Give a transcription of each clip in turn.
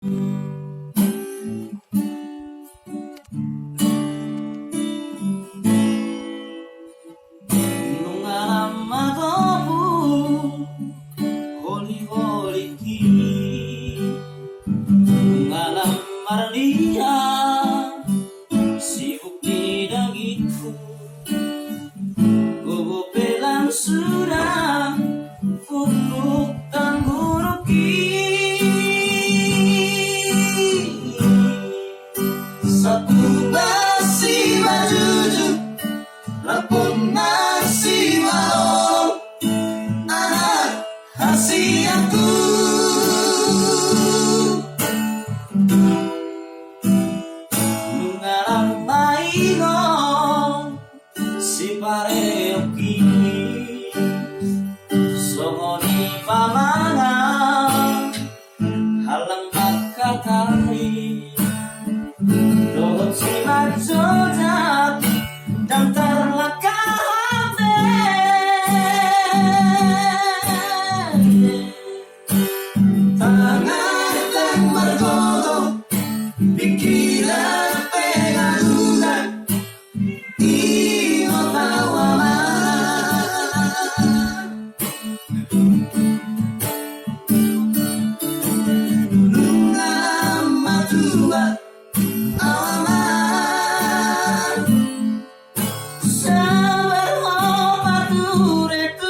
Nung alamatobu holi-holi kini, nung alam marlia sibuk di dagiku, gugupilan sudah kutuk dan guruki. Satu basi majuju lapun nasi malolo anak hasiatku. Nungalam maingon si pareo kini, songoni pamangan halang makatari, dohot si majojat dan terlakame. Tangan dan bergodok pikiran pengadunan ino tawaman. Nungalam matua aman sabar obat ture-turean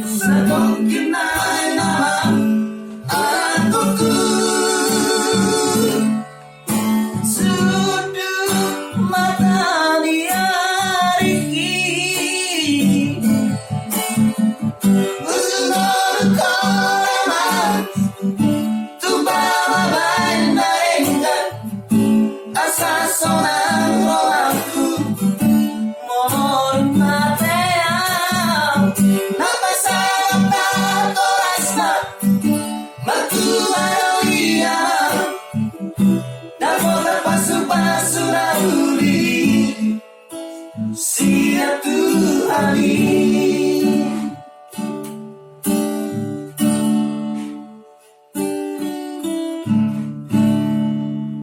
setokin nama akuku sudut mata diariki usunor koleman tumbang bain-baingan asa sonang rohku mohon mateang napasang tatorasna matuaroia dan pasu-pasu rauli sia tu ali.